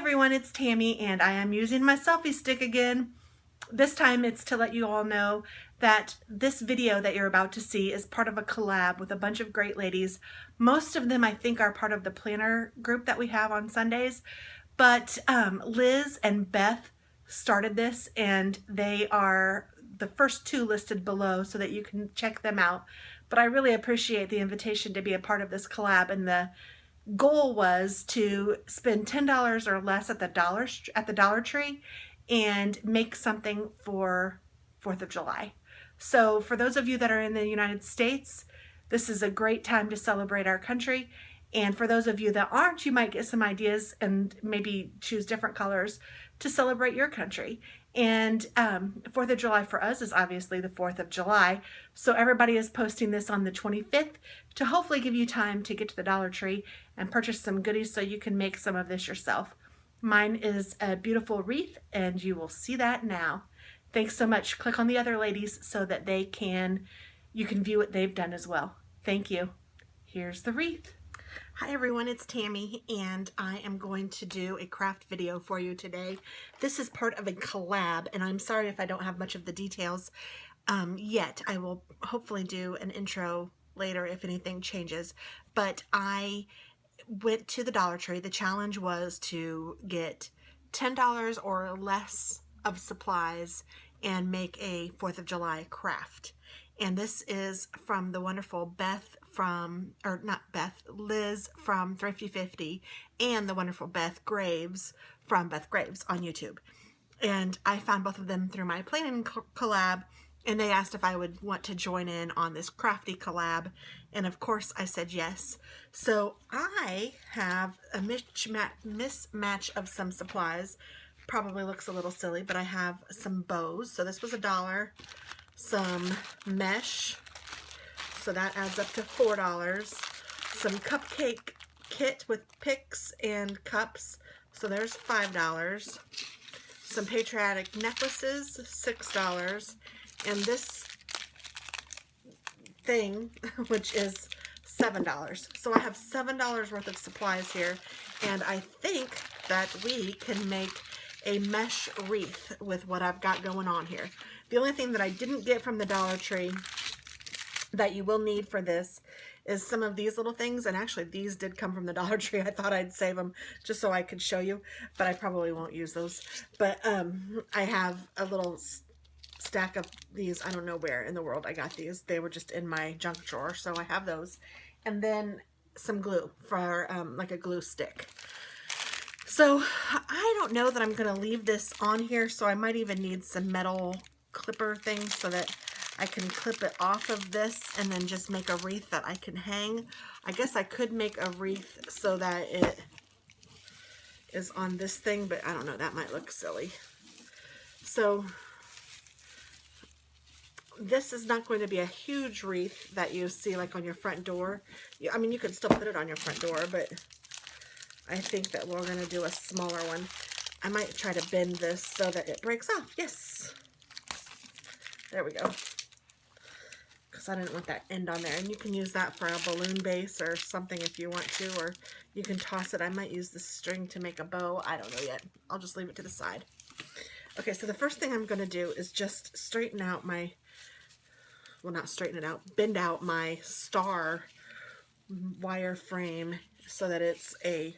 everyone, it's Tammy and I am using my selfie stick again. This time it's to let you all know that this video that you're about to see is part of a collab with a bunch of great ladies. Most of them I think are part of the planner group that we have on Sundays, but Liz and Beth started this and they are the first two listed below so that you can check them out. But I really appreciate the invitation to be a part of this collab, and the goal was to spend $10 or less at the Dollar Tree and make something for 4th of July. So for those of you that are in the United States, this is a great time to celebrate our country. And for those of you that aren't, you might get some ideas and maybe choose different colors to celebrate your country. And 4th of July for us is obviously the 4th of July. So everybody is posting this on the 25th to hopefully give you time to get to the Dollar Tree and purchase some goodies so you can make some of this yourself. Mine is a beautiful wreath and you will see that now. Thanks so much. Click on the other ladies so that you can view what they've done as well. Thank you. Here's the wreath. Hi everyone, it's Tammy and I am going to do a craft video for you today. This is part of a collab and I'm sorry if I don't have much of the details yet. I will hopefully do an intro later if anything changes, but I went to the Dollar Tree. The challenge was to get $10 or less of supplies and make a 4th of July craft. And this is from the wonderful Liz from Thrifty 50 and the wonderful Beth Graves from Beth Graves on YouTube. And I found both of them through my planning collab, and they asked if I would want to join in on this crafty collab. And of course I said yes. So I have a mismatch of some supplies. Probably looks a little silly, but I have some bows. So this was $1. Some mesh, so that adds up to $4. Some cupcake kit with picks and cups, so there's $5. Some patriotic necklaces, $6. And this thing, which is $7. So I have $7 worth of supplies here, and I think that we can make a mesh wreath with what I've got going on here. The only thing that I didn't get from the Dollar Tree that you will need for this is some of these little things, and actually these did come from the Dollar Tree. I thought I'd save them just so I could show you, but I probably won't use those. But I have a little stack of these. I don't know where in the world I got these. They were just in my junk drawer, so I have those. And then some glue for like a glue stick. So I don't know that I'm going to leave this on here, so I might even need some metal clipper things so that I can clip it off of this and then just make a wreath that I can hang. I guess I could make a wreath so that it is on this thing, but I don't know, that might look silly. So this is not going to be a huge wreath that you see like on your front door. I mean, you could still put it on your front door, but I think that we're going to do a smaller one. I might try to bend this so that it breaks off. Yes. There we go. Because I didn't want that end on there. And you can use that for a balloon base or something if you want to, or you can toss it. I might use this string to make a bow. I don't know yet. I'll just leave it to the side. Okay, so the first thing I'm going to do is just straighten out my, well, not straighten it out, bend out my star wire frame so that it's a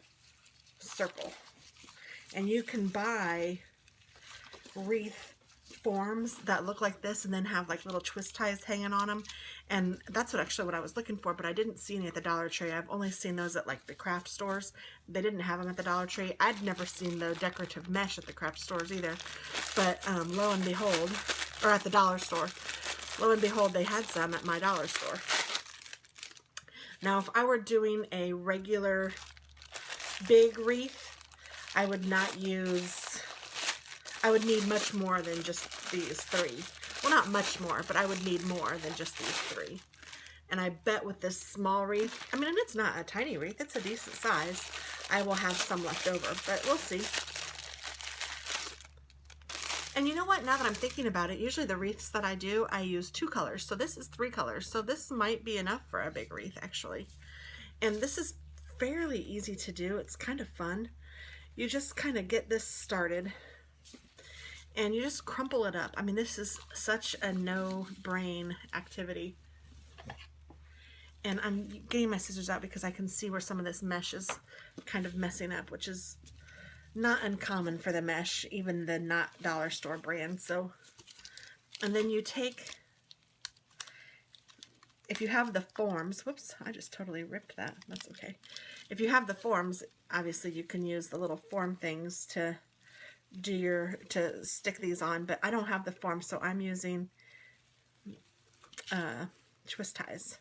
circle. And you can buy wreath forms that look like this and then have like little twist ties hanging on them, and that's what I was looking for, but I didn't see any at the Dollar Tree. I've only seen those at like the craft stores. They didn't have them at the Dollar Tree. I'd never seen the decorative mesh at the craft stores either, but lo and behold, or at the dollar store, lo and behold, they had some at my dollar store. Now if I were doing a regular big wreath, I would need much more than just these three. Well, not much more, but I would need more than just these three. And I bet with this small wreath, I mean, and it's not a tiny wreath, it's a decent size, I will have some left over, but we'll see. And you know what, now that I'm thinking about it, usually the wreaths that I do, I use 2 colors. So this is 3 colors. So this might be enough for a big wreath, actually. And this is fairly easy to do. It's kind of fun. you just kind of get this started and you just crumple it up. I mean, this is such a no-brain activity. And I'm getting my scissors out because I can see where some of this mesh is kind of messing up, which is not uncommon for the mesh, even the not dollar store brand. So, and then you take, if you have the forms, whoops, I just totally ripped that. That's okay. If you have the forms, obviously you can use the little form things to to stick these on, but I don't have the forms, so I'm using twist ties.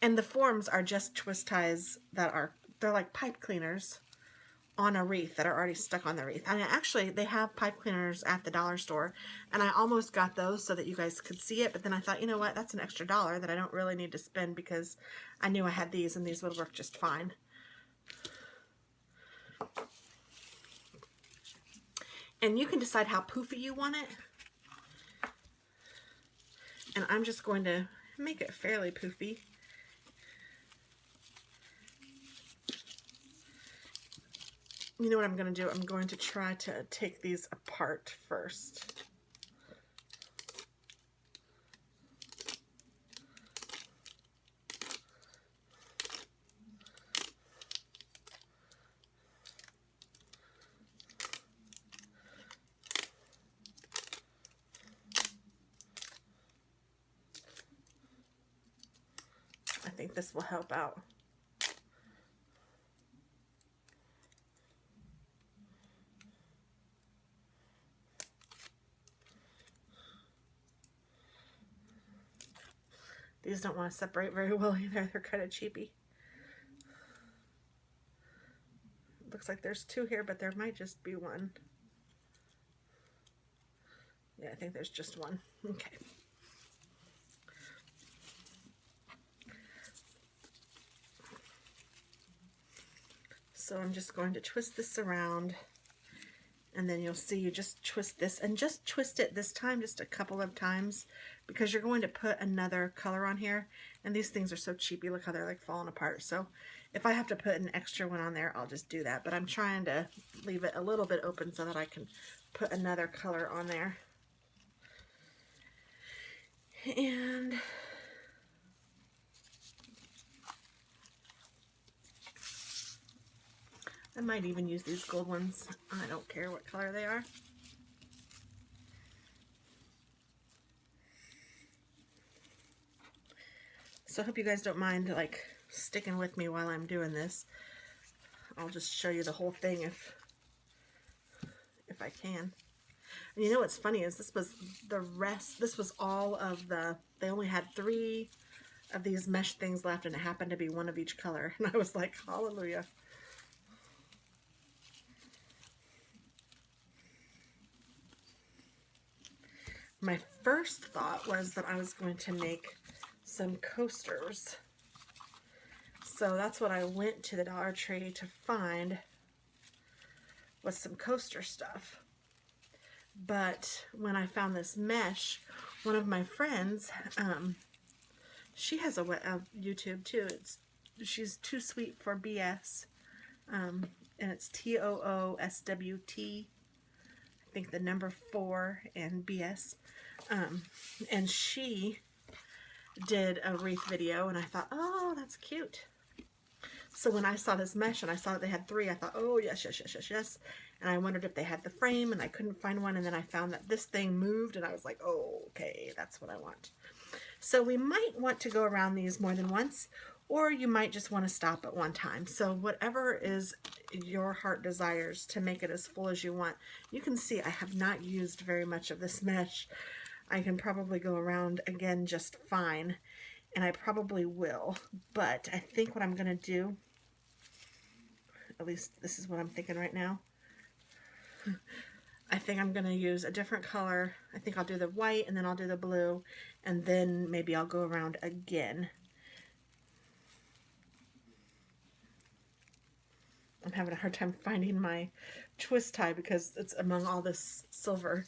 And the forms are just twist ties that they're like pipe cleaners on a wreath that are already stuck on the wreath. And actually, they have pipe cleaners at the dollar store, and I almost got those so that you guys could see it, but then I thought, you know what, that's an extra $1 that I don't really need to spend because I knew I had these and these would work just fine. And you can decide how poofy you want it. And I'm just going to make it fairly poofy. You know what I'm going to do? I'm going to try to take these apart first. I think this will help out. These don't want to separate very well either. They're kind of cheapy. Looks like there's two here, but there might just be one. Yeah, I think there's just one. Okay. So I'm just going to twist this around, and then you'll see you just twist this, and just twist it this time just a couple of times because you're going to put another color on here, and these things are so cheapy. Look how they're like falling apart. So if I have to put an extra one on there, I'll just do that, but I'm trying to leave it a little bit open so that I can put another color on there. And I might even use these gold ones. I don't care what color they are. So I hope you guys don't mind like sticking with me while I'm doing this. I'll just show you the whole thing if I can. And you know what's funny is this was the rest, this was all of the, they only had 3 of these mesh things left, and it happened to be one of each color. And I was like, hallelujah. My first thought was that I was going to make some coasters. So that's what I went to the Dollar Tree to find, was some coaster stuff. But when I found this mesh, one of my friends, she has a YouTube too. She's Too Sweet for BS, and it's TOOSWT. I think the number 4 and BS. And she did a wreath video, and I thought, oh, that's cute. So when I saw this mesh and I saw that they had 3, I thought, oh, yes, yes, yes, yes, yes. And I wondered if they had the frame, and I couldn't find one. And then I found that this thing moved, and I was like, oh, okay, that's what I want. So we might want to go around these more than once, or you might just want to stop at one time. So whatever is your heart desires to make it as full as you want. You can see I have not used very much of this mesh. I can probably go around again just fine, and I probably will. But I think what I'm going to do, at least this is what I'm thinking right now, I think I'm going to use a different color. I think I'll do the white, and then I'll do the blue, and then maybe I'll go around again. I'm having a hard time finding my twist tie because it's among all this silver,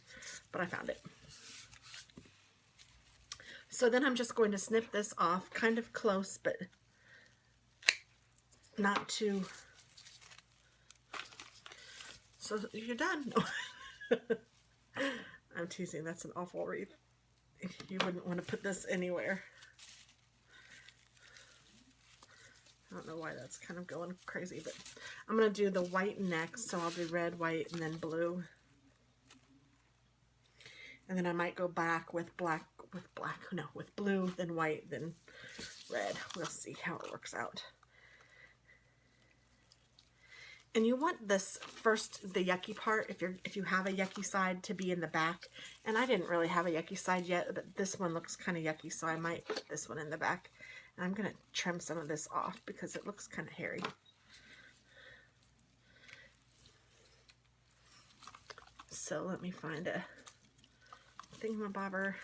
but I found it. So then I'm just going to snip this off kind of close, but not too so you're done. I'm teasing. That's an awful wreath. You wouldn't want to put this anywhere. I don't know why that's kind of going crazy, but I'm going to do the white next. So I'll do red, white, and then blue. And then I might go back with with blue, then white, then red. We'll see how it works out. And you want this first, the yucky part, if you have a yucky side, to be in the back. And I didn't really have a yucky side yet, but this one looks kind of yucky, so I might put this one in the back. And I'm going to trim some of this off because it looks kind of hairy. So let me find a thingamabobber.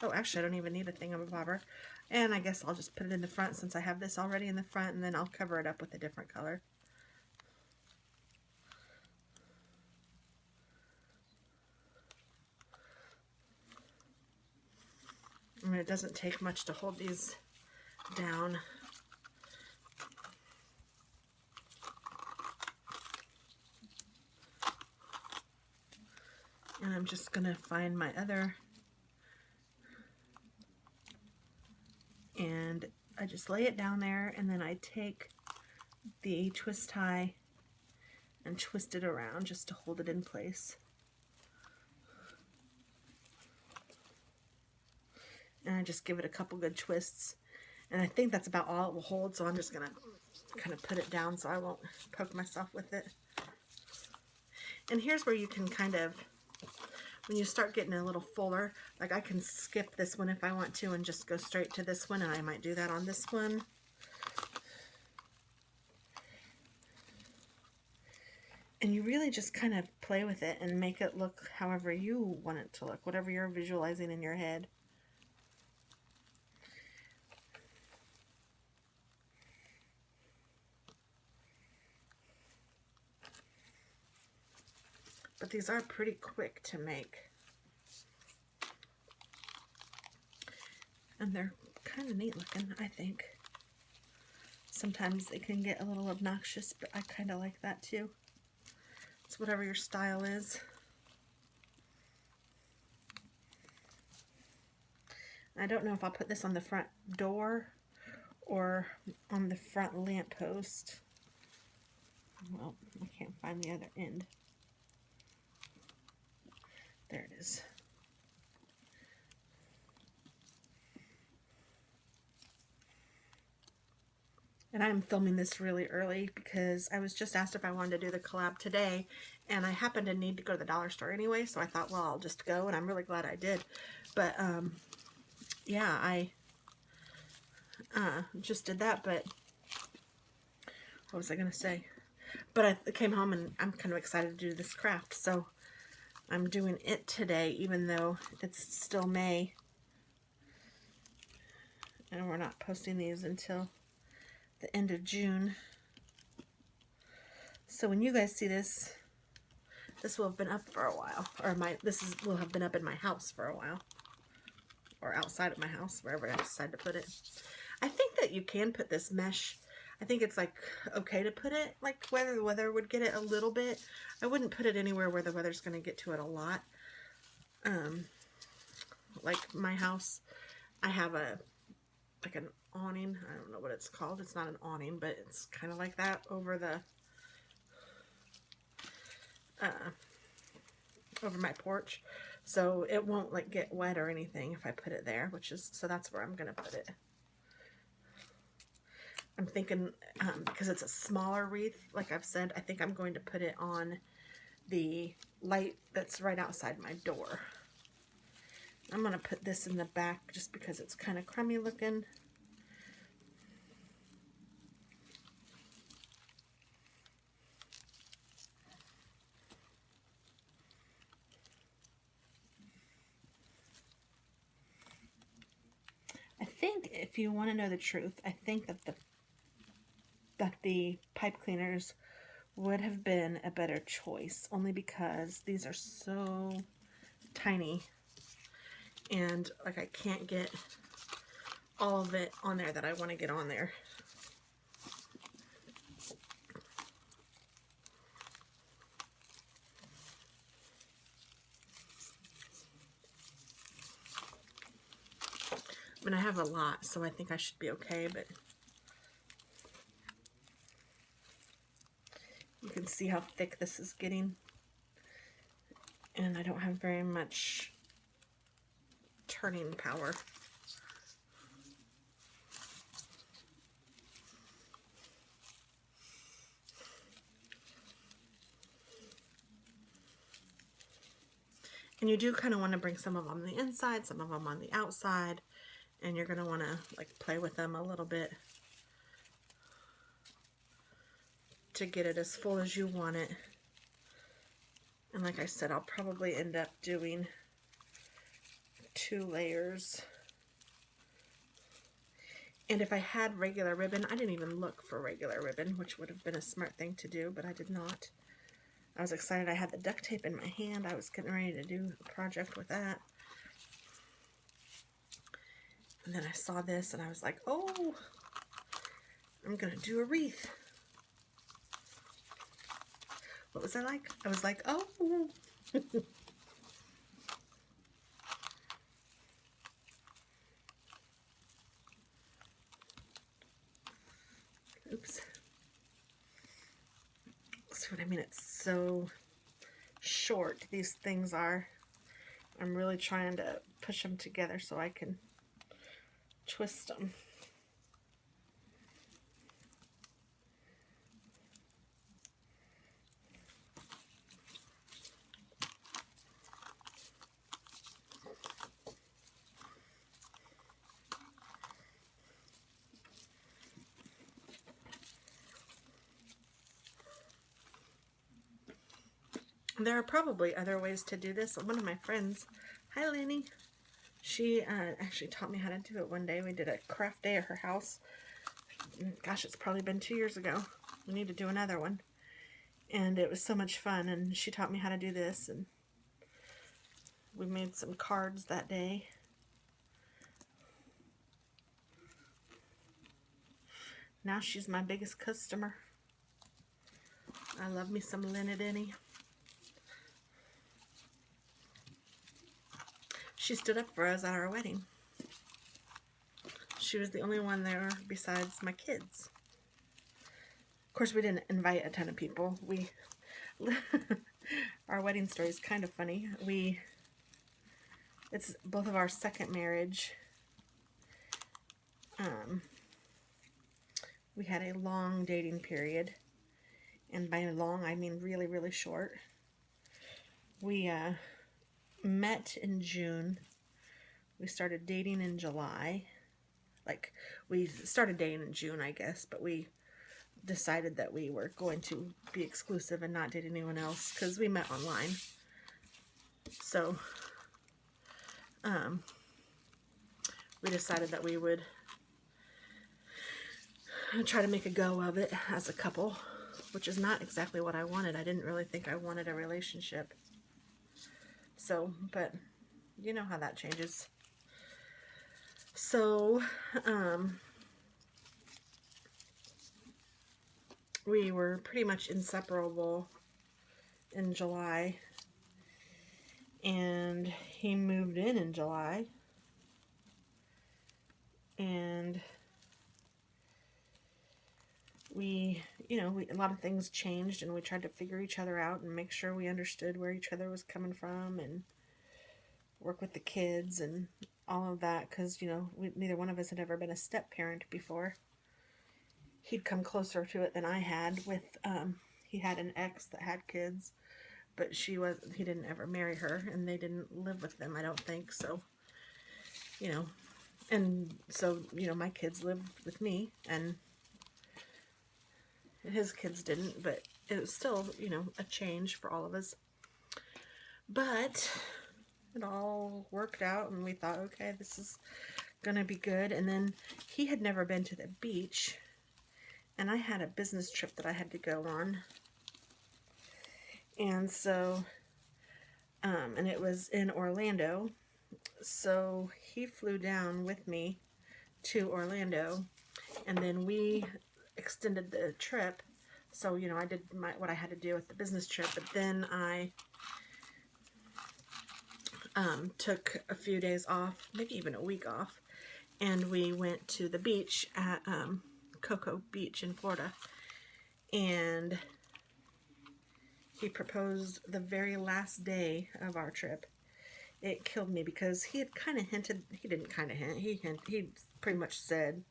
Oh, actually, I don't even need a thingamabobber. And I guess I'll just put it in the front since I have this already in the front, and then I'll cover it up with a different color. I mean, it doesn't take much to hold these down. And I'm just going to find my other, and I just lay it down there, and then I take the twist tie and twist it around just to hold it in place. And I just give it a couple good twists. And I think that's about all it will hold, so I'm just going to kind of put it down so I won't poke myself with it. And here's where you can kind of, when you start getting a little fuller, like I can skip this one if I want to and just go straight to this one, and I might do that on this one. And you really just kind of play with it and make it look however you want it to look, whatever you're visualizing in your head. But these are pretty quick to make. And they're kind of neat looking, I think. Sometimes they can get a little obnoxious, but I kind of like that too. It's whatever your style is. I don't know if I'll put this on the front door or on the front lamppost. Well, I can't find the other end. There it is. And I'm filming this really early because I was just asked if I wanted to do the collab today, and I happened to need to go to the dollar store anyway, so I thought, well, I'll just go, and I'm really glad I did. But yeah, I just did that. But what was I gonna say? But I came home and I'm kind of excited to do this craft, so I'm doing it today, even though it's still May, and we're not posting these until the end of June. So when you guys see this, this will have been up for a while, or will have been up in my house for a while, or outside of my house, wherever I decide to put it. I think that you can put this mesh. I think it's like okay to put it like where the weather would get it a little bit. I wouldn't put it anywhere where the weather's going to get to it a lot. Like my house, I have like an awning. I don't know what it's called. It's not an awning, but it's kind of like that over the over my porch, so it won't like get wet or anything if I put it there, so that's where I'm gonna put it. I'm thinking because it's a smaller wreath, like I've said, I think I'm going to put it on the light that's right outside my door. I'm gonna put this in the back just because it's kind of crummy looking. I think, if you want to know the truth, I think that the pipe cleaners would have been a better choice, only because these are so tiny, and like I can't get all of it on there that I want to get on there. I mean, I have a lot, so I think I should be okay, but you can see how thick this is getting. And I don't have very much turning power. And you do kind of want to bring some of them on the inside, some of them on the outside, and you're going to want to like play with them a little bit to get it as full as you want it. And like I said, I'll probably end up doing 2 layers. And if I had regular ribbon, I didn't even look for regular ribbon, which would have been a smart thing to do, but I did not. I was excited I had the duct tape in my hand. I was getting ready to do a project with that. And then I saw this and I was like, oh, I'm going to do a wreath. What was I like? I was like, oh. Oops. See what I mean? It's so short, these things are. I'm really trying to push them together so I can twist them. There are probably other ways to do this. One of my friends, hi Lenny, she actually taught me how to do it one day. We did a craft day at her house. Gosh, it's probably been 2 years ago. We need to do another one. And it was so much fun, and she taught me how to do this, and we made some cards that day. Now she's my biggest customer. I love me some Lenny. She stood up for us at our wedding. She was the only one there besides my kids. Of course, we didn't invite a ton of people. Our wedding story is kind of funny. It's both of our second marriage. We had a long dating period, and by long I mean really, really short. We met in June. We started dating in July. Like, we started dating in June, I guess, but we decided that we were going to be exclusive and not date anyone else because we met online. So we decided that we would try to make a go of it as a couple, which is not exactly what I wanted. I didn't really think I wanted a relationship. So, but you know how that changes. So, we were pretty much inseparable in July, and he moved in July, and a lot of things changed, and we tried to figure each other out and make sure we understood where each other was coming from and work with the kids and all of that, because, neither one of us had ever been a step parent before. He'd come closer to it than I had with, he had an ex that had kids, but he didn't ever marry her, and they didn't live with them, I don't think, so, and so, my kids lived with me, and his kids didn't, but it was still, a change for all of us. But it all worked out, and we thought, okay, this is gonna be good. And then he had never been to the beach, and I had a business trip that I had to go on, and so and it was in Orlando, so he flew down with me to Orlando, and then we extended the trip. So, I did what I had to do with the business trip, but then I took a few days off, maybe even a week off, and we went to the beach at Cocoa Beach in Florida, and he proposed the very last day of our trip. It killed me because he had kind of hinted, he didn't kind of hint, he pretty much said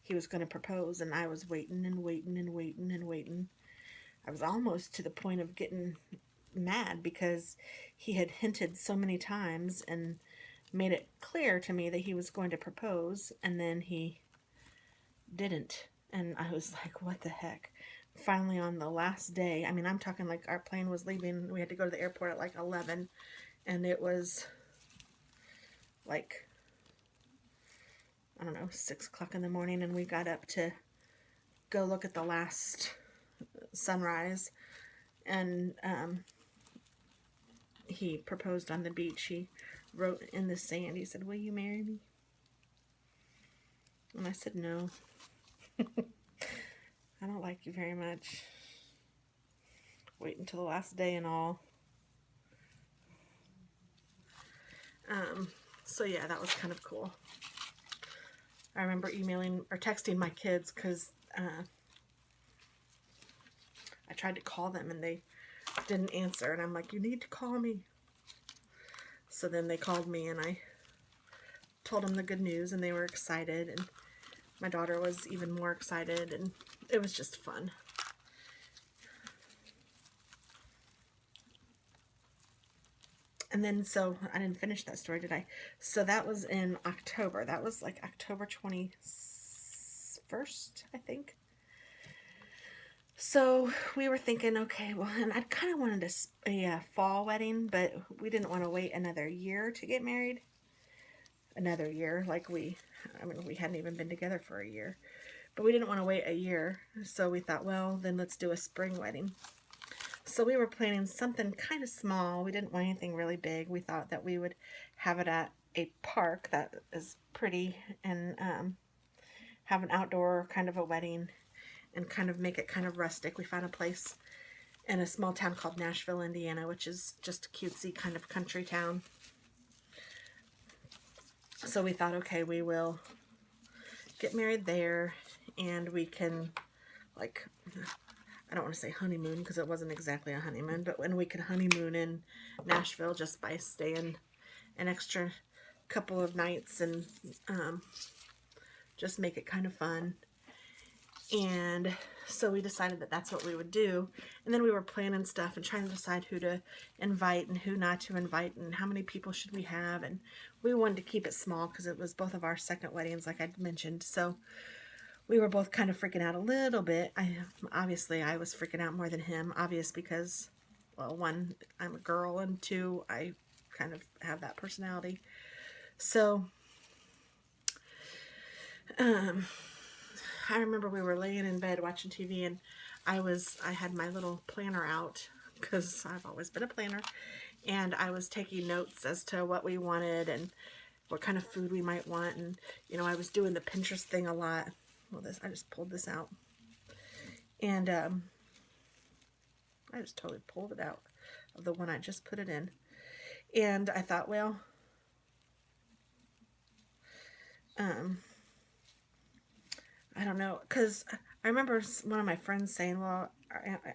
he was going to propose, and I was waiting and waiting and waiting and waiting. I was almost to the point of getting mad because he had hinted so many times and made it clear to me that he was going to propose, and then he didn't. And I was like, what the heck? Finally, on the last day, I mean, I'm talking like our plane was leaving. We had to go to the airport at like 11, and it was like, I don't know, 6 o'clock in the morning, and we got up to go look at the last sunrise, and he proposed on the beach. He wrote in the sand, he said, "Will you marry me?" And I said, "No. I don't like you very much. Wait until the last day and all." So yeah, that was kind of cool. I remember emailing or texting my kids because I tried to call them and they didn't answer, and I'm like, "You need to call me." So then they called me, and I told them the good news, and they were excited, and my daughter was even more excited, and it was just fun. And then, so I didn't finish that story, did I? So that was in October. That was like October 21st, I think. So we were thinking, okay, well, and I kind of wanted a fall wedding, but we didn't want to wait another year to get married. Another year, like we hadn't even been together for a year. But we didn't want to wait a year, so we thought, well, then let's do a spring wedding. So we were planning something kind of small. We didn't want anything really big. We thought that we would have it at a park that is pretty, and have an outdoor kind of a wedding and kind of make it kind of rustic. We found a place in a small town called Nashville, Indiana, which is just a cutesy kind of country town. So we thought, okay, we will get married there, and we can, like, I don't want to say honeymoon because it wasn't exactly a honeymoon, but when we could honeymoon in Nashville just by staying an extra couple of nights and just make it kind of fun. And so we decided that that's what we would do. And then we were planning stuff and trying to decide who to invite and who not to invite and how many people should we have. And we wanted to keep it small because it was both of our second weddings, like I mentioned. So we were both kind of freaking out a little bit. Obviously, I was freaking out more than him. Obvious because, well, one, I'm a girl, and two, I kind of have that personality. So, I remember we were laying in bed watching TV, and I had my little planner out because I've always been a planner, and I was taking notes as to what we wanted and what kind of food we might want. And I was doing the Pinterest thing a lot. Well, I just pulled this out, and I just totally pulled it out of the one I just put it in. And I thought, well, I don't know, because I remember one of my friends saying, well,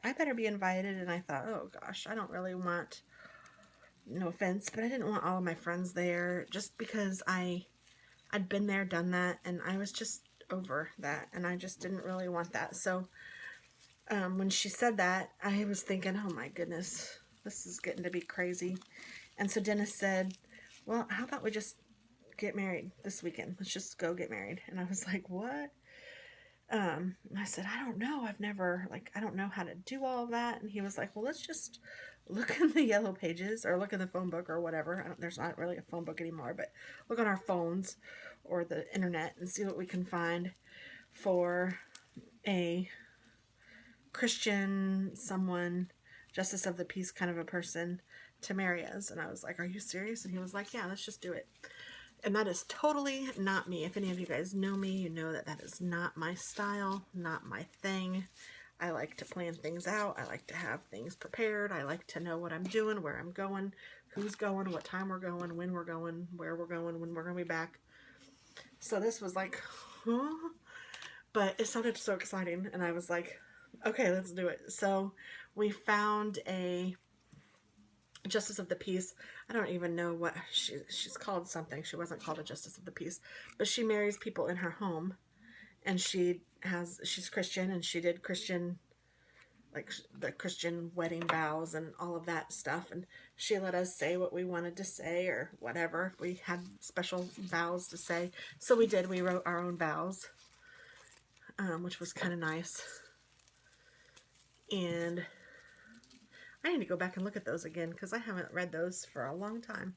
I better be invited. And I thought, oh gosh, I don't really want, no offense, but I didn't want all of my friends there, just because I'd been there, done that, and I was just over that, and I just didn't really want that. So when she said that, I was thinking, oh my goodness, this is getting to be crazy. And so Dennis said, well, how about we just get married this weekend? Let's just go get married. And I was like, what? And I said, I don't know. I don't know how to do all of that. And he was like, well, let's just look in the yellow pages or look in the phone book or whatever. There's not really a phone book anymore, but look on our phones or the internet and see what we can find for a Christian, someone, justice of the peace kind of a person to marry us. And I was like, are you serious? And he was like, yeah, let's just do it. And that is totally not me. If any of you guys know me, you know that that is not my style, not my thing. I like to plan things out. I like to have things prepared. I like to know what I'm doing, where I'm going, who's going, what time we're going, when we're going, where we're going, when we're going to be back. So this was like, huh? But it sounded so exciting, and I was like, okay, let's do it. So we found a Justice of the Peace. I don't even know what she's called something. She wasn't called a Justice of the Peace, but she marries people in her home, and she's Christian, and she did Christian, like the Christian wedding vows and all of that stuff, and she let us say what we wanted to say or whatever if we had special vows to say. So we did. We wrote our own vows, which was kind of nice. And I need to go back and look at those again because I haven't read those for a long time.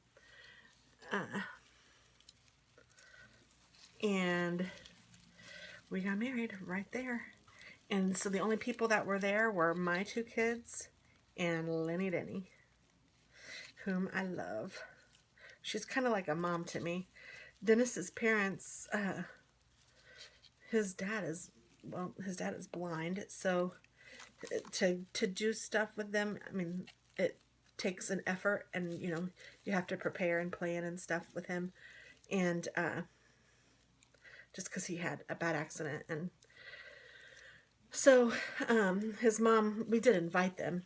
And we got married right there. And so the only people that were there were my 2 kids and Lenny Denny, whom I love. She's kind of like a mom to me. Dennis's parents, his dad is blind, so to do stuff with them, I mean, it takes an effort, and you have to prepare and plan and stuff with him, and just because he had a bad accident. And so his mom, we did invite them,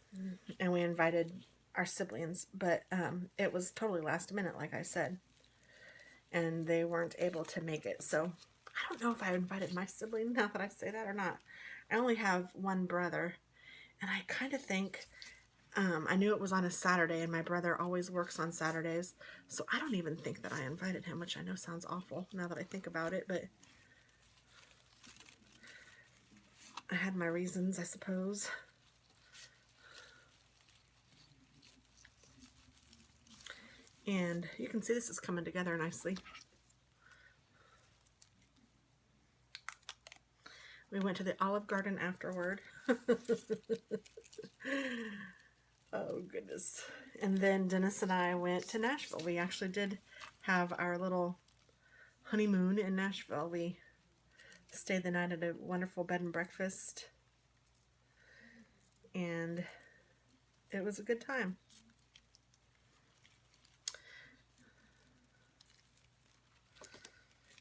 and we invited our siblings, but it was totally last minute, like I said, and they weren't able to make it. So I don't know if I invited my sibling now that I say that or not. I only have one brother, and I kind of think, I knew it was on a Saturday, and my brother always works on Saturdays, so I don't even think that I invited him, which I know sounds awful now that I think about it, but I had my reasons, I suppose. And you can see this is coming together nicely. We went to the Olive Garden afterward. Oh, goodness. And then Dennis and I went to Nashville. We actually did have our little honeymoon in Nashville. We stayed the night at a wonderful bed and breakfast, and it was a good time.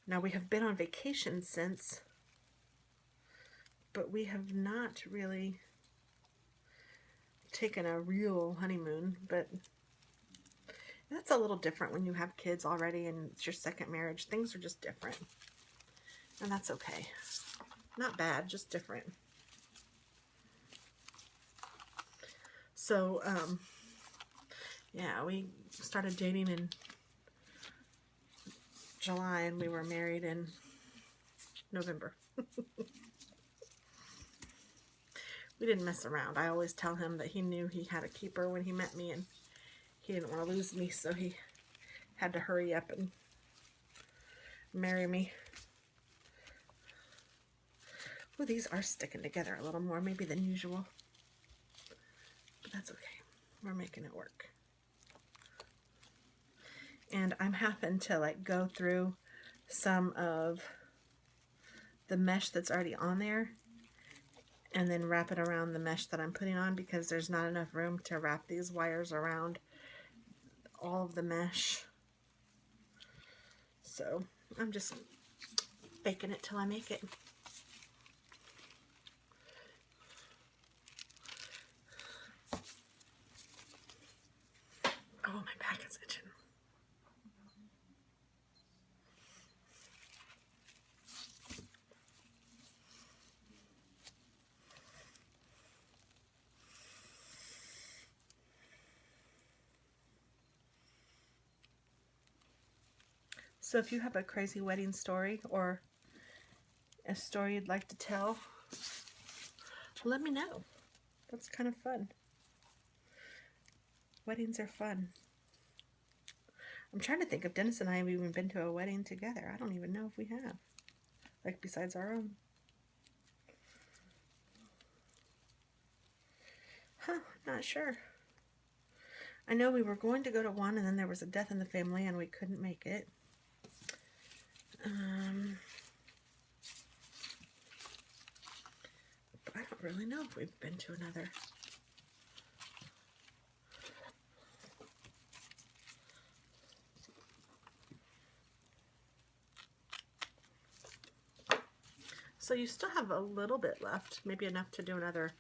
Now, we have been on vacation since, but we have not really taken a real honeymoon, but that's a little different when you have kids already and it's your second marriage. Things are just different, and that's okay. Not bad, just different. So, yeah, we started dating in July, and we were married in November. We didn't mess around. I always tell him that he knew he had a keeper when he met me, and he didn't want to lose me, so he had to hurry up and marry me. Well, these are sticking together a little more maybe than usual, but that's okay. We're making it work. And I'm having to like go through some of the mesh that's already on there and then wrap it around the mesh that I'm putting on, because there's not enough room to wrap these wires around all of the mesh. So I'm just faking it till I make it. Oh, my back is itching. So if you have a crazy wedding story or a story you'd like to tell, let me know. That's kind of fun. Weddings are fun. I'm trying to think if Dennis and I have even been to a wedding together. I don't even know if we have. Like, besides our own. Huh, not sure. I know we were going to go to one, and then there was a death in the family, and we couldn't make it. But I don't really know if we've been to another. So you still have a little bit left, maybe enough to do another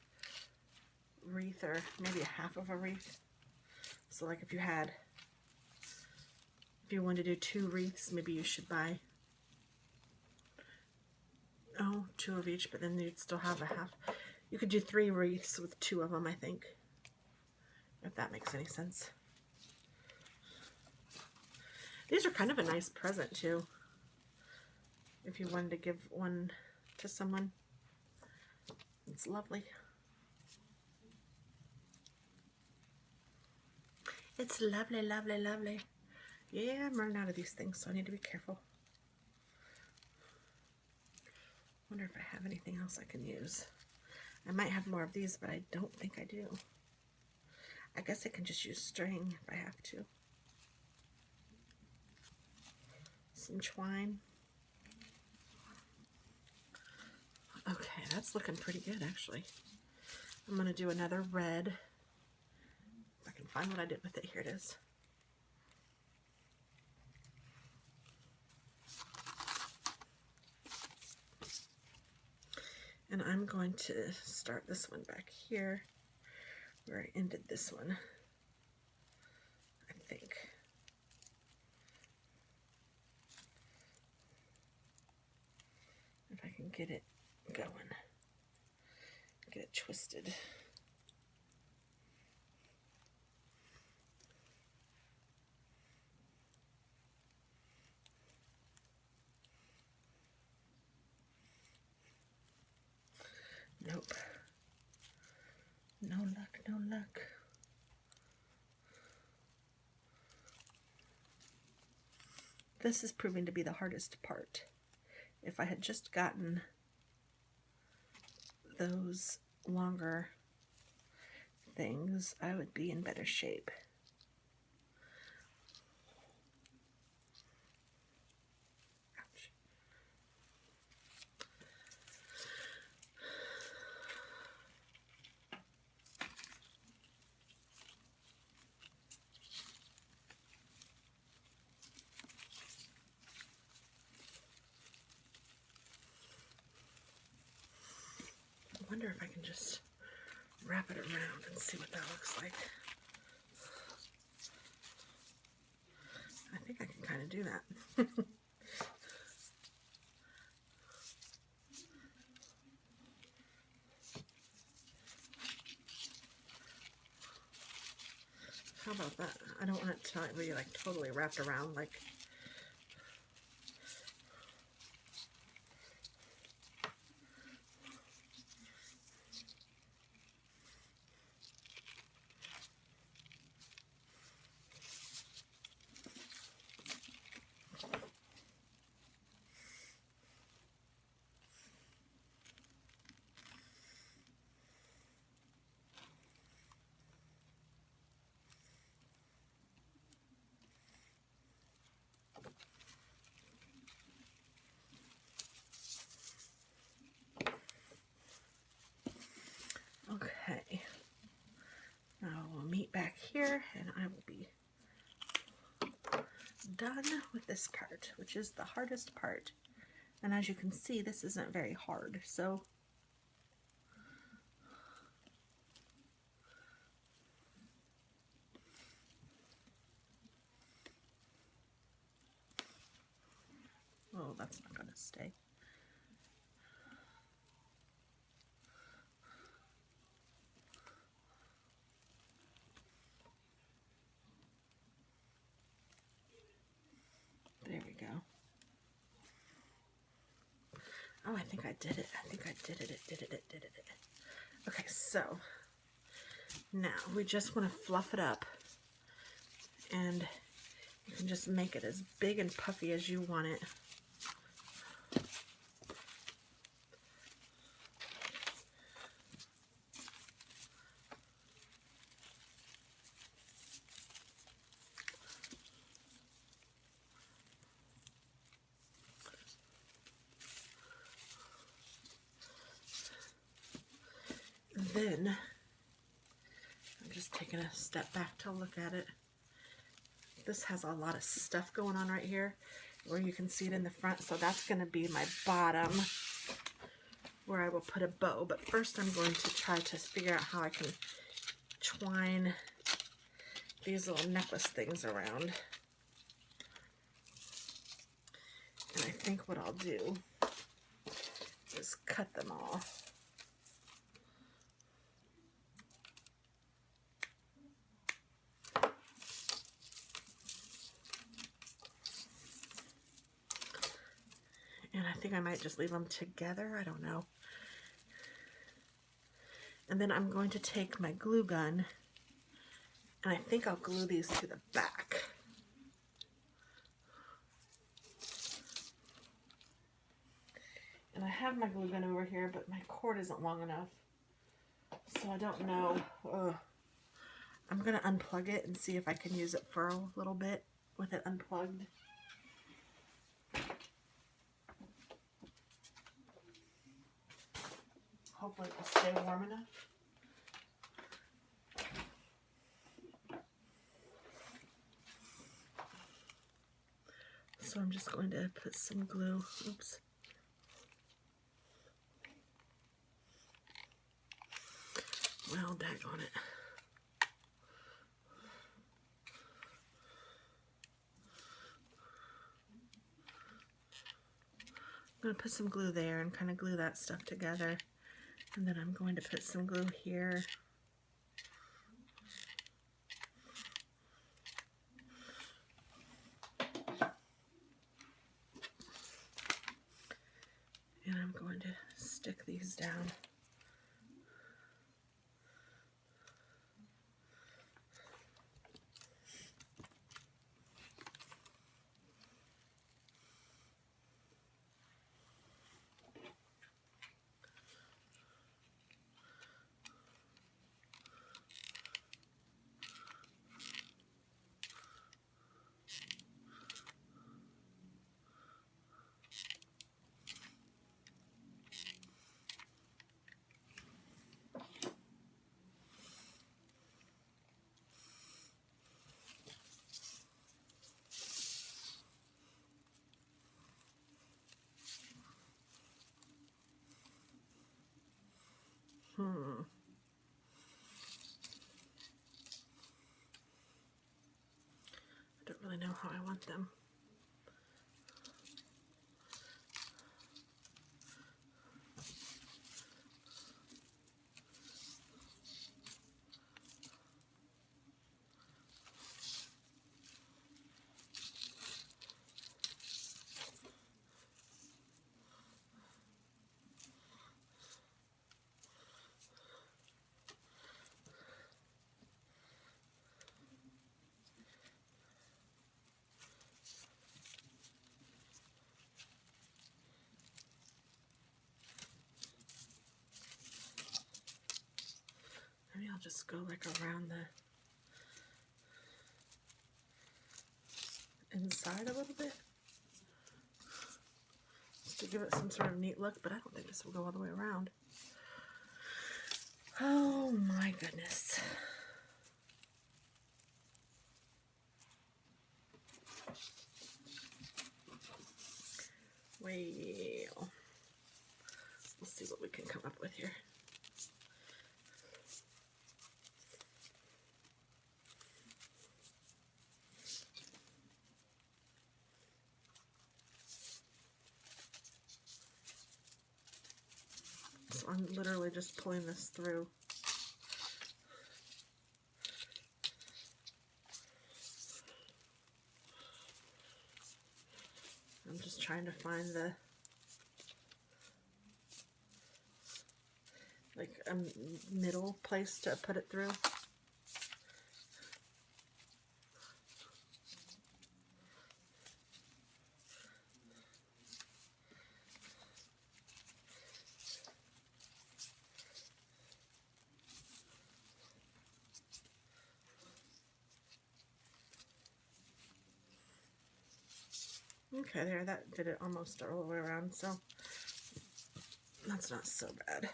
wreath or maybe a half of a wreath. So like if you wanted to do 2 wreaths, maybe you should buy 2 of each, but then you'd still have a half. You could do 3 wreaths with 2 of them, I think, if that makes any sense. These are kind of a nice present too, if you wanted to give one to someone. It's lovely. It's lovely, lovely, lovely. Yeah, I'm running out of these things, so I need to be careful. Wonder if I have anything else I can use. I might have more of these, but I don't think I do. I guess I can just use string if I have to. Some twine. Okay, that's looking pretty good actually. I'm going to do another red. If I can find what I did with it. Here it is. And I'm going to start this one back here where I ended this one, I think. If I can get it going, get it twisted. Nope. No luck, no luck. This is proving to be the hardest part. If I had just gotten those longer things, I would be in better shape. Ouch. I wonder if I can just wrap it around and see what that looks like. I think I can kind of do that. How about that? I don't want it to be like totally wrapped around like. Okay, now we'll meet back here and I will be done with this part, which is the hardest part. And as you can see, this isn't very hard, so oh, that's not going to stay. There we go. Oh, I think I did it. I think I did it. Okay, so now we just want to fluff it up, and you can just make it as big and puffy as you want it. Then I'm just taking a step back to look at it. This has a lot of stuff going on right here where you can see it in the front, so that's going to be my bottom. where I will put a bow. But first I'm going to try to figure out how I can twine these little necklace things around. And I think what I'll do is cut them all. And I think I might just leave them together. I don't know. And then I'm going to take my glue gun, and I think I'll glue these to the back. And I have my glue gun over here, but my cord isn't long enough. So I don't know. I'm going to unplug it and see if I can use it for a little bit with it unplugged. Hopefully it will stay warm enough. So I'm just going to put some glue. Oops. Well, daggone it. I'm going to put some glue there and kind of glue that stuff together. And then I'm going to put some glue here. And I'm going to stick these down. I don't really know how I want them. Maybe I'll just go like around the inside a little bit, just to give it some sort of neat look, but I don't think this will go all the way around. Oh my goodness. Well, let's see what we can come up with here. So I'm literally just pulling this through. I'm just trying to find the like a middle place to put it through. Okay, there, that did it almost all the way around, so that's not so bad.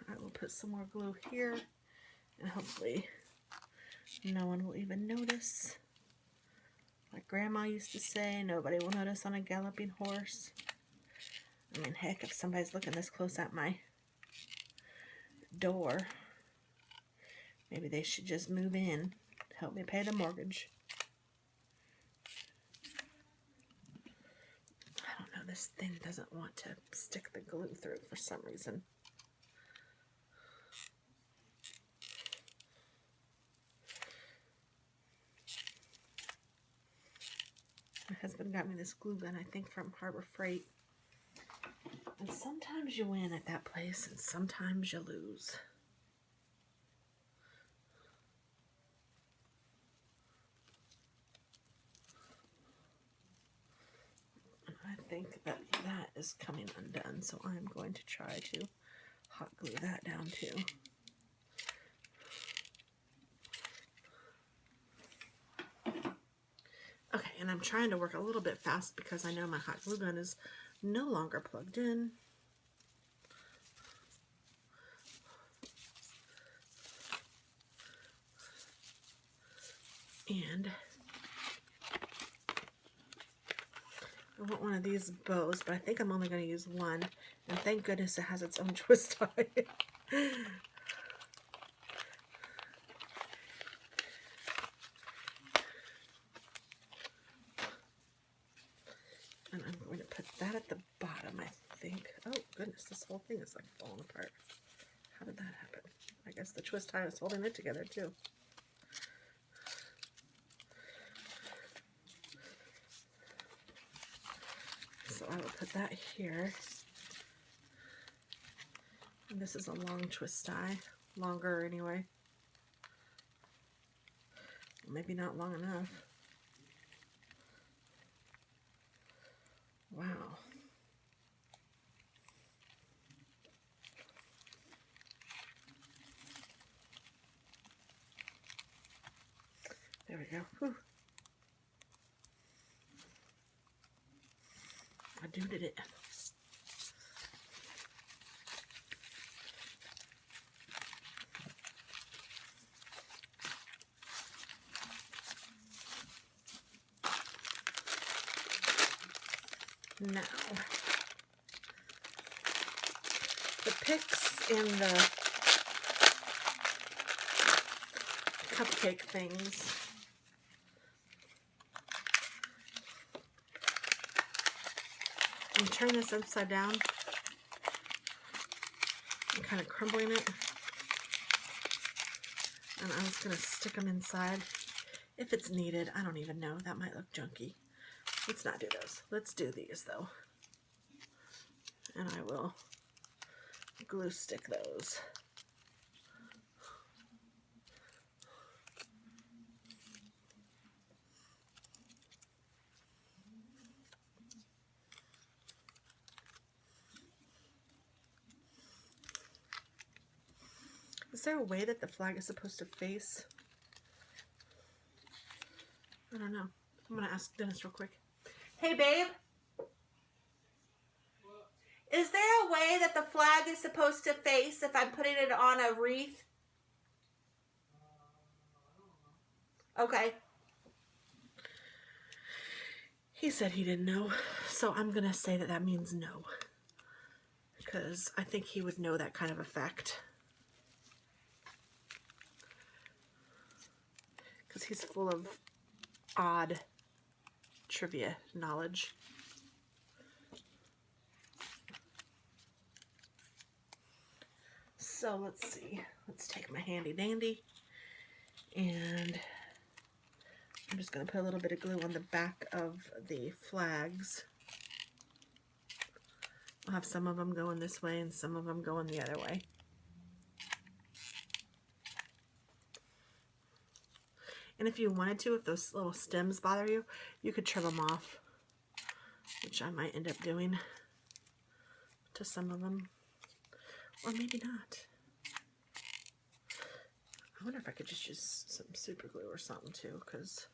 I will put some more glue here, and hopefully no one will even notice. Like Grandma used to say, nobody will notice on a galloping horse. I mean, heck, if somebody's looking this close at my door, maybe they should just move in, help me pay the mortgage. I don't know, this thing doesn't want to stick the glue through for some reason. My husband got me this glue gun, I think, from Harbor Freight. And sometimes you win at that place, and sometimes you lose. And I think that that is coming undone, so I'm going to try to hot glue that down too. Okay, and I'm trying to work a little bit fast because I know my hot glue gun is no longer plugged in. And I want one of these bows, but I think I'm only going to use one. And thank goodness it has its own twist tie. And I'm going to put that at the bottom, I think. Oh, goodness, this whole thing is like falling apart. How did that happen? I guess the twist tie is holding it together, too. So I will put that here. And this is a long twist tie. Longer, anyway. Maybe not long enough. Wow. There we go. Whew. I did it. Now, the picks in the cupcake things, I'm turning this upside down and kind of crumbling it, and I'm just going to stick them inside if it's needed. I don't even know. That might look junky. Let's not do those. Let's do these, though. And I will glue stick those. Is there a way that the flag is supposed to face? I don't know. I'm going to ask Dennis real quick. Hey, babe. Is there a way that the flag is supposed to face if I'm putting it on a wreath? Okay. He said he didn't know, so I'm going to say that that means no. Because I think he would know that kind of effect. Because he's full of odd trivia knowledge. So let's see. Let's take my handy dandy, and I'm just going to put a little bit of glue on the back of the flags. I'll have some of them going this way and some of them going the other way. And if you wanted to, if those little stems bother you, you could trim them off, which I might end up doing to some of them, or maybe not. I wonder if I could just use some super glue or something too, because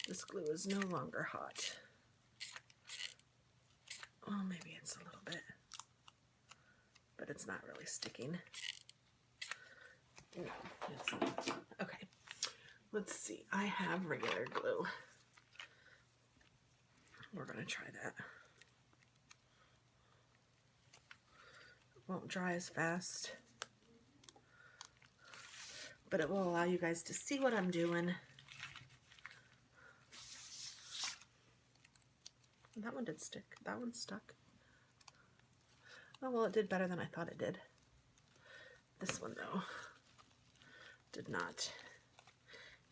this glue is no longer hot. Well, maybe it's a little bit, but it's not really sticking. No, it's not. Okay, let's see. I have regular glue. We're going to try that. won't dry as fast, but it will allow you guys to see what I'm doing. That one did stick. That one stuck. Oh, well, it did better than I thought it did. This one, though, did not.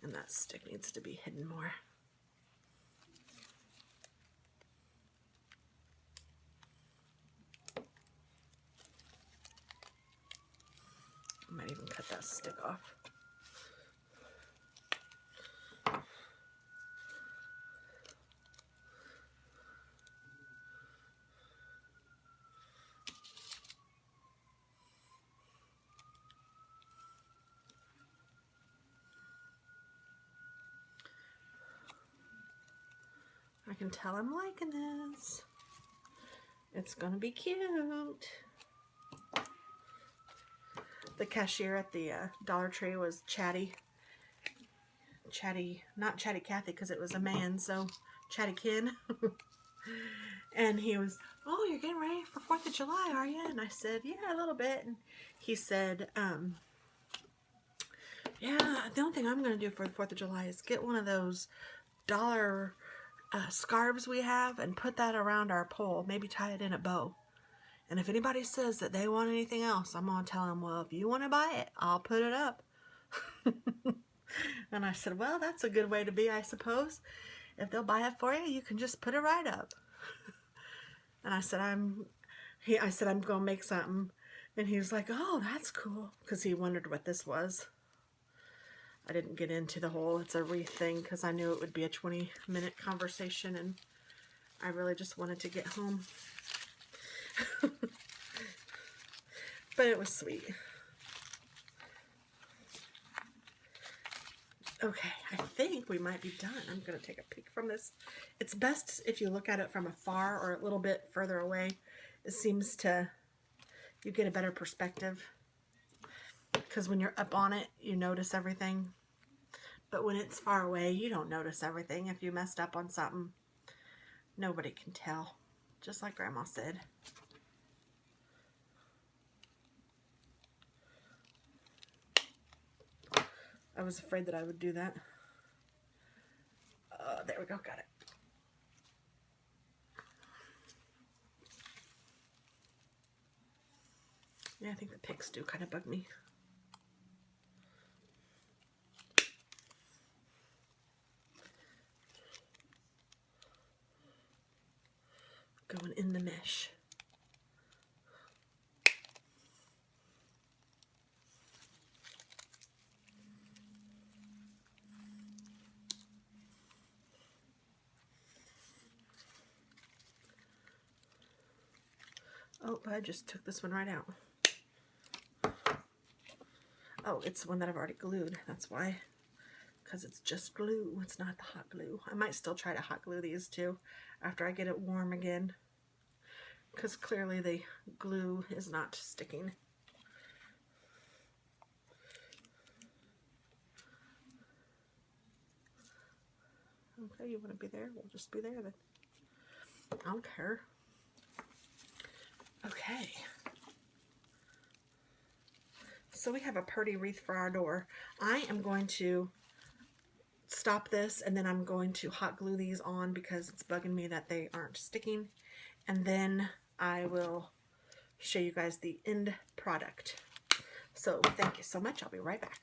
And that stick needs to be hidden more. I might even cut that stick off. I can tell I'm liking this. It's gonna be cute. The cashier at the Dollar Tree was chatty, not chatty Cathy because it was a man, so chatty Ken. And he was, oh, you're getting ready for 4th of July, are you? And I said, yeah, a little bit. And he said, yeah, the only thing I'm going to do for the 4th of July is get one of those dollar scarves we have and put that around our pole, maybe tie it in a bow. And if anybody says that they want anything else, I'm going to tell them, well, if you want to buy it, I'll put it up. And I said, well, that's a good way to be, I suppose. If they'll buy it for you, you can just put it right up. And I said, I'm going to make something. And he was like, oh, that's cool. Because he wondered what this was. I didn't get into the whole it's a wreath thing because I knew it would be a 20-minute conversation. And I really just wanted to get home. But it was sweet. Okay, I think we might be done. I'm going to take a peek from this. It's best if you look at it from afar or a little bit further away. It seems to, you get a better perspective. Because when you're up on it, you notice everything. But when it's far away, you don't notice everything. If you messed up on something, nobody can tell. Just like Grandma said. I was afraid that I would do that. There we go, got it. Yeah, I think the pigs do kind of bug me. Going in the mesh. Oh, I just took this one right out. Oh, it's the one that I've already glued. That's why. Because it's just glue. It's not the hot glue. I might still try to hot glue these too after I get it warm again. Because clearly the glue is not sticking. Okay, you want to be there? We'll just be there then. I don't care. Okay. So we have a pretty wreath for our door. I am going to stop this and then I'm going to hot glue these on because it's bugging me that they aren't sticking. And then I will show you guys the end product. So thank you so much. I'll be right back.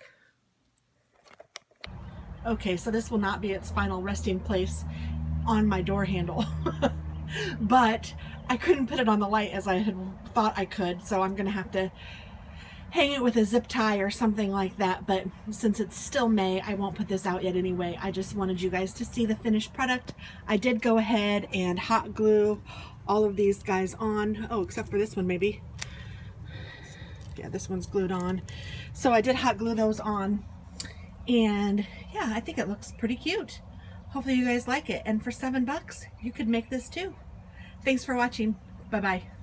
Okay, so this will not be its final resting place on my door handle. But I couldn't put it on the light as I had thought I could, so I'm going to have to hang it with a zip tie or something like that. But since it's still May, I won't put this out yet anyway. I just wanted you guys to see the finished product. I did go ahead and hot glue all of these guys on. Oh, except for this one maybe. Yeah, this one's glued on. So I did hot glue those on. And yeah, I think it looks pretty cute. Hopefully you guys like it. And for $7, you could make this too. Thanks for watching. Bye-bye.